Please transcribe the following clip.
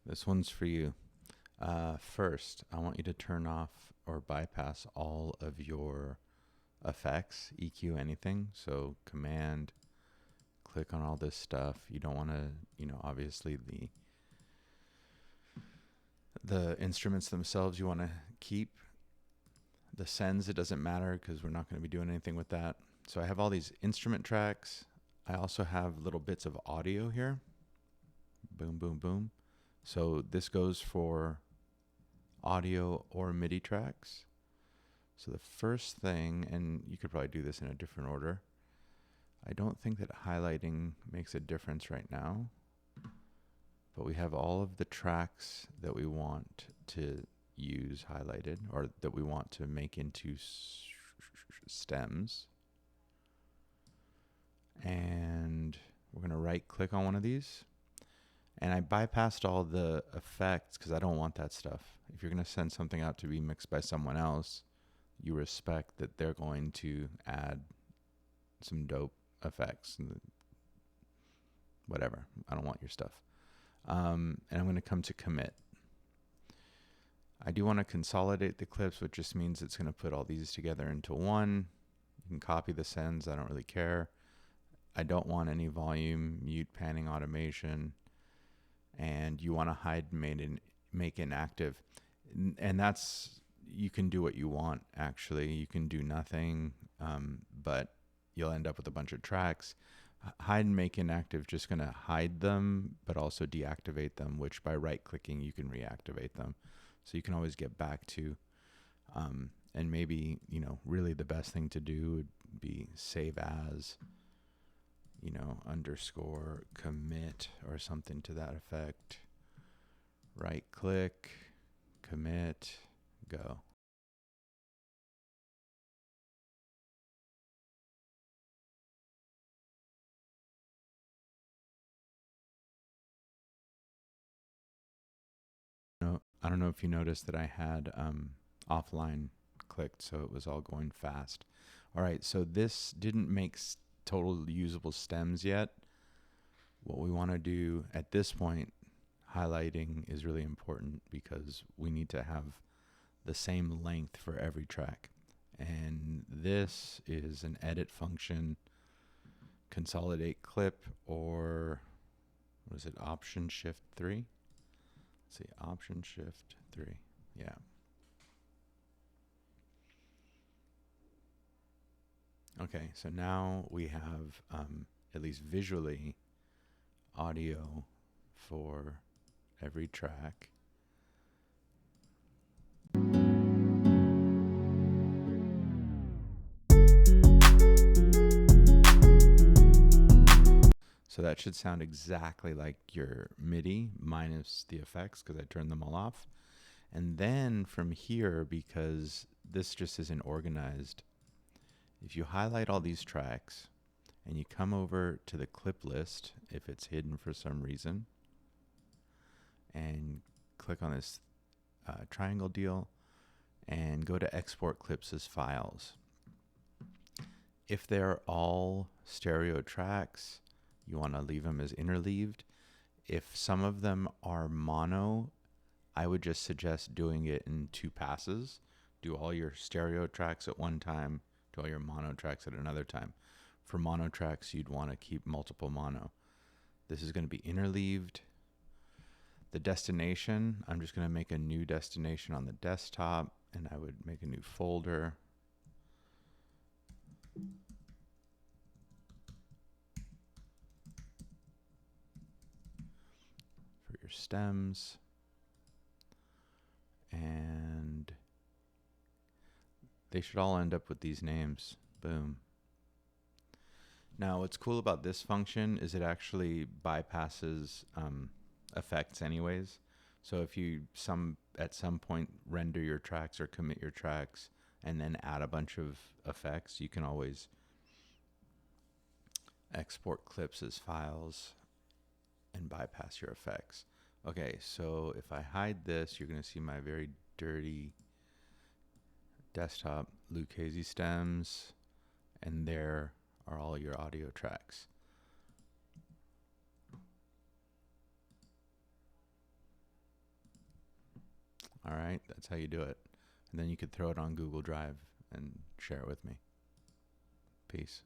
This one's for you. First, I want you to turn off or bypass all of your effects, EQ, anything. So command, click on all this stuff. You don't want to, obviously the instruments themselves you want to keep. The sends, it doesn't matter because we're not going to be doing anything with that. So I have all these instrument tracks. I also have little bits of audio here. Boom, boom, boom. So this goes for audio or MIDI tracks. So the first thing, and you could probably do this in a different order. I don't think that highlighting makes a difference right now, but we have all of the tracks that we want to use highlighted, or that we want to make into stems. And we're going to right click on one of these. And I bypassed all the effects because I don't want that stuff. If you're going to send something out to be mixed by someone else, you respect that they're going to add some dope effects. Whatever. I don't want your stuff. And I'm going to come to commit. I do want to consolidate the clips, which just means it's going to put all these together into one. You can copy the sends. I don't really care. I don't want any volume, mute, panning, automation. And you want to hide, make inactive. And that's, you can do what you want, actually. You can do nothing, but you'll end up with a bunch of tracks. Hide and make inactive, just going to hide them, but also deactivate them, which by right-clicking, you can reactivate them. So you can always get back to, and maybe, really the best thing to do would be save as, underscore commit or something to that effect. Right-click, commit, go. No, I don't know if you noticed that I had offline clicked, so it was all going fast. All right, so this didn't make total usable stems yet. What we want to do at this point, highlighting is really important because we need to have the same length for every track. And this is an edit function, consolidate clip, or what is it, Option Shift 3? Let's see, Option Shift 3. Yeah. Okay, so now we have, at least visually, audio for every track. So that should sound exactly like your MIDI minus the effects because I turned them all off. And then from here, because this just isn't organized, if you highlight all these tracks and you come over to the clip list, if it's hidden for some reason, and click on this triangle deal and go to export clips as files. If they're all stereo tracks, you want to leave them as interleaved. If some of them are mono, I would just suggest doing it in 2 passes. Do all your stereo tracks at one time, do all your mono tracks at another time. For mono tracks, you'd want to keep multiple mono. This is going to be interleaved. The destination, I'm just going to make a new destination on the desktop, and I would make a new folder. For your stems. And they should all end up with these names. Boom. Now, what's cool about this function is it actually bypasses effects anyways. So if you at some point render your tracks or commit your tracks and then add a bunch of effects, you can always export clips as files and bypass your effects. Okay, so if I hide this, you're going to see my very dirty desktop Lucchese stems, and there are all your audio tracks. All right, that's how you do it. And then you could throw it on Google Drive and share it with me. Peace.